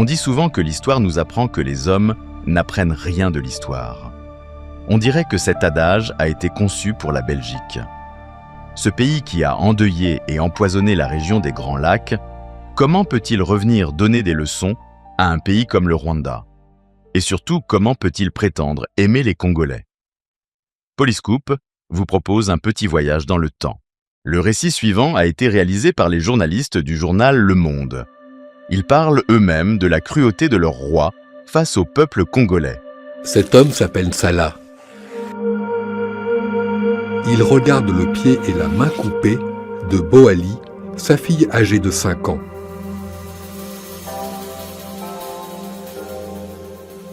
On dit souvent que l'histoire nous apprend que les hommes n'apprennent rien de l'histoire. On dirait que cet adage a été conçu pour la Belgique. Ce pays qui a endeuillé et empoisonné la région des Grands Lacs, comment peut-il revenir donner des leçons à un pays comme le Rwanda? Et surtout, comment peut-il prétendre aimer les Congolais? Polyscoop vous propose un petit voyage dans le temps. Le récit suivant a été réalisé par les journalistes du journal Le Monde. Ils parlent eux-mêmes de la cruauté de leur roi face au peuple congolais. Cet homme s'appelle Salah. Il regarde le pied et la main coupés de Boali, sa fille âgée de 5 ans.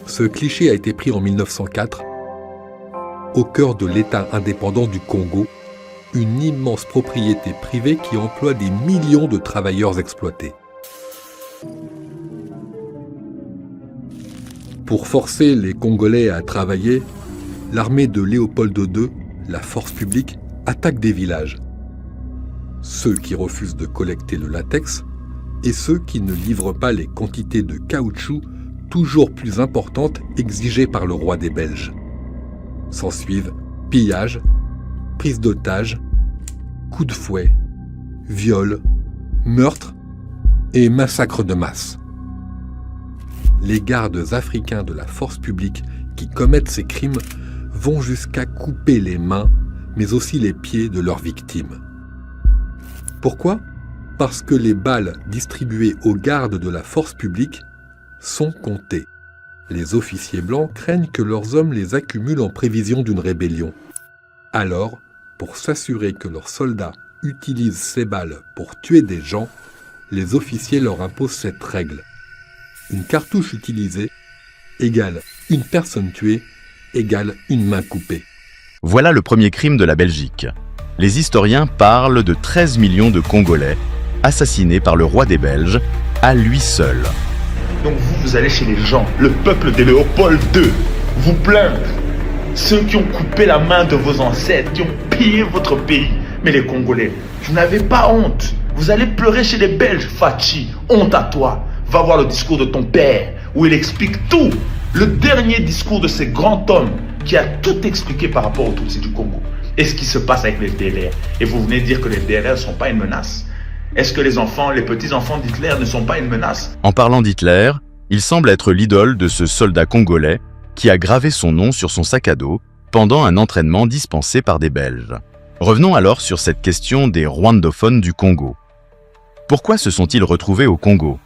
Ce cliché a été pris en 1904, au cœur de l'État indépendant du Congo, une immense propriété privée qui emploie des millions de travailleurs exploités. Pour forcer les Congolais à travailler, l'armée de Léopold II, la force publique, attaque des villages. Ceux qui refusent de collecter le latex et ceux qui ne livrent pas les quantités de caoutchouc toujours plus importantes exigées par le roi des Belges. S'ensuivent pillages, prise d'otages, coups de fouet, viols, meurtres et massacres de masse. Les gardes africains de la force publique qui commettent ces crimes vont jusqu'à couper les mains, mais aussi les pieds de leurs victimes. Pourquoi ? Parce que les balles distribuées aux gardes de la force publique sont comptées. Les officiers blancs craignent que leurs hommes les accumulent en prévision d'une rébellion. Alors, pour s'assurer que leurs soldats utilisent ces balles pour tuer des gens, les officiers leur imposent cette règle. Une cartouche utilisée égale une personne tuée égale une main coupée. Voilà le premier crime de la Belgique. Les historiens parlent de 13 millions de Congolais assassinés par le roi des Belges à lui seul. Donc vous allez chez les gens, le peuple de Léopold II, vous plaindre. Ceux qui ont coupé la main de vos ancêtres, qui ont pillé votre pays. Mais les Congolais, vous n'avez pas honte. Vous allez pleurer chez les Belges, Fachi, honte à toi. Va voir le discours de ton père, où il explique tout. Le dernier discours de ce grand homme qui a tout expliqué par rapport aux Tutsis du Congo. Et ce qui se passe avec les DLR. Et vous venez dire que les DLR ne sont pas une menace. Est-ce que les enfants, les petits-enfants d'Hitler ne sont pas une menace? En parlant d'Hitler, il semble être l'idole de ce soldat congolais qui a gravé son nom sur son sac à dos pendant un entraînement dispensé par des Belges. Revenons alors sur cette question des rwandophones du Congo. Pourquoi se sont-ils retrouvés au Congo?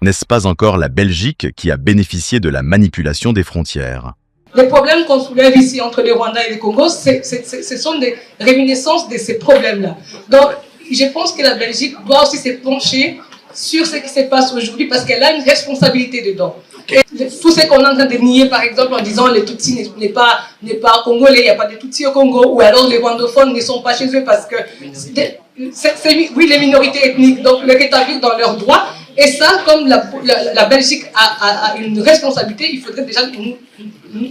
N'est-ce pas encore la Belgique qui a bénéficié de la manipulation des frontières? Les problèmes qu'on soulève ici entre les Rwandais et le Congo, ce sont des réminiscences de ces problèmes-là. Donc, je pense que la Belgique doit aussi se pencher sur ce qui se passe aujourd'hui parce qu'elle a une responsabilité dedans. Et tout ce qu'on est en train de nier, par exemple, en disant les Tutsis n'est pas congolais, il n'y a pas de Tutsis au Congo, ou alors les rwandophones ne sont pas chez eux parce que oui, les minorités ethniques, donc le rétablir dans leurs droits. Et ça, comme la Belgique a une responsabilité, il faudrait déjà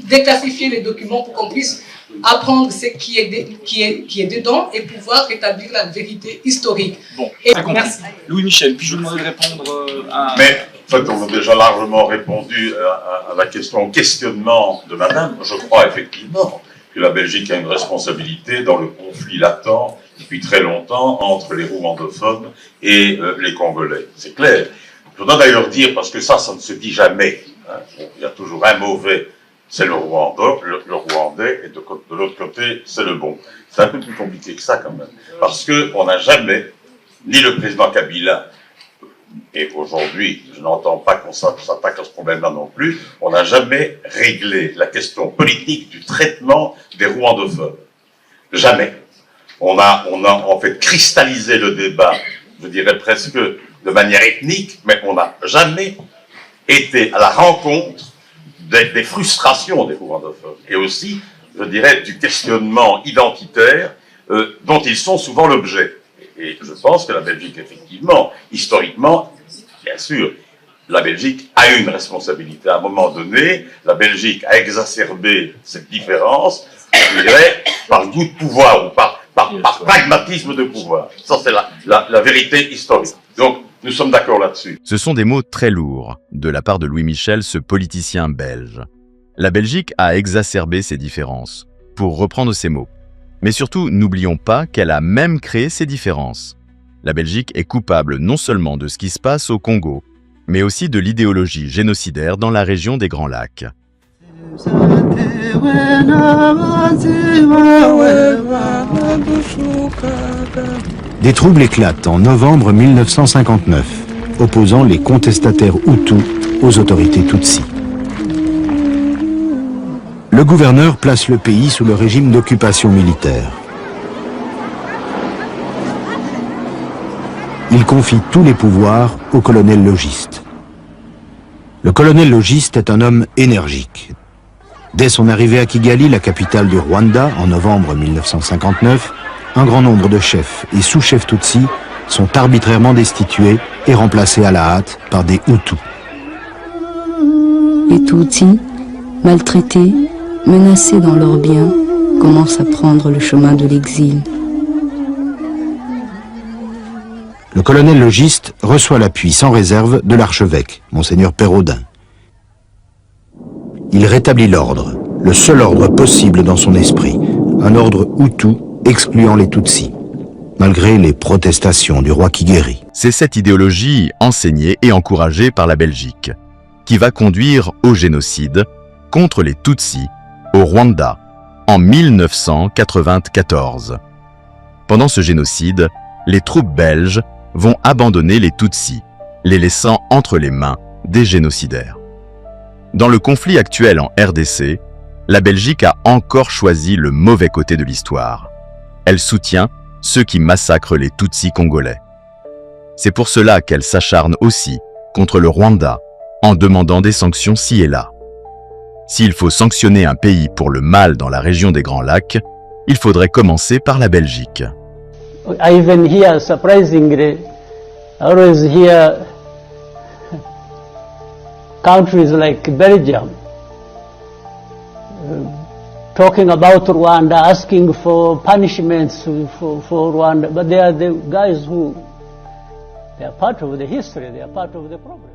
déclassifier les documents pour qu'on puisse apprendre ce qui est dedans et pouvoir rétablir la vérité historique. Bon, merci. Louis-Michel, puis-je vous demander de répondre à... Mais, en fait, on a déjà largement répondu à la question, au questionnement de madame. Je crois effectivement que la Belgique a une responsabilité dans le conflit latent depuis très longtemps entre les rwandophones et les Congolais. C'est clair. Je voudrais d'ailleurs dire, parce que ça ne se dit jamais, hein, il y a toujours un mauvais, c'est le Rwandais, et de l'autre côté, c'est le bon. C'est un peu plus compliqué que ça quand même, parce qu'on n'a jamais, ni le président Kabila, et aujourd'hui, je n'entends pas qu'on s'attaque à ce problème-là non plus, on n'a jamais réglé la question politique du traitement des rwandophones. Jamais. On a en fait cristallisé le débat, je dirais presque de manière ethnique, mais on n'a jamais été à la rencontre des frustrations des rwandophones et aussi, je dirais, du questionnement identitaire dont ils sont souvent l'objet. Et je pense que la Belgique, effectivement, historiquement, bien sûr, la Belgique a une responsabilité. À un moment donné, la Belgique a exacerbé cette différence, je dirais, par goût de pouvoir ou par par pragmatisme de pouvoir. Ça, c'est la vérité historique. Donc, nous sommes d'accord là-dessus. Ce sont des mots très lourds de la part de Louis Michel, ce politicien belge. La Belgique a exacerbé ces différences, pour reprendre ces mots. Mais surtout, n'oublions pas qu'elle a même créé ces différences. La Belgique est coupable non seulement de ce qui se passe au Congo, mais aussi de l'idéologie génocidaire dans la région des Grands Lacs. Des troubles éclatent en novembre 1959, opposant les contestataires Hutus aux autorités Tutsis. Le gouverneur place le pays sous le régime d'occupation militaire. Il confie tous les pouvoirs au colonel Logiste. Le colonel Logiste est un homme énergique. Dès son arrivée à Kigali, la capitale du Rwanda, en novembre 1959, un grand nombre de chefs et sous-chefs Tutsis sont arbitrairement destitués et remplacés à la hâte par des Hutus. Les Tutsis, maltraités, menacés dans leurs biens, commencent à prendre le chemin de l'exil. Le colonel Logiste reçoit l'appui sans réserve de l'archevêque, Monseigneur Pérodin. Il rétablit l'ordre, le seul ordre possible dans son esprit, un ordre Hutu excluant les Tutsis, malgré les protestations du roi Kigeri. C'est cette idéologie enseignée et encouragée par la Belgique qui va conduire au génocide contre les Tutsis au Rwanda en 1994. Pendant ce génocide, les troupes belges vont abandonner les Tutsis, les laissant entre les mains des génocidaires. Dans le conflit actuel en RDC, la Belgique a encore choisi le mauvais côté de l'histoire. Elle soutient ceux qui massacrent les Tutsis congolais. C'est pour cela qu'elle s'acharne aussi contre le Rwanda en demandant des sanctions ci et là. S'il faut sanctionner un pays pour le mal dans la région des Grands Lacs, il faudrait commencer par la Belgique. I even hear, surprisingly, I always hear countries like Belgium talking about Rwanda, asking for punishments for Rwanda, but they are the guys who, they are part of the history, they are part of the problem.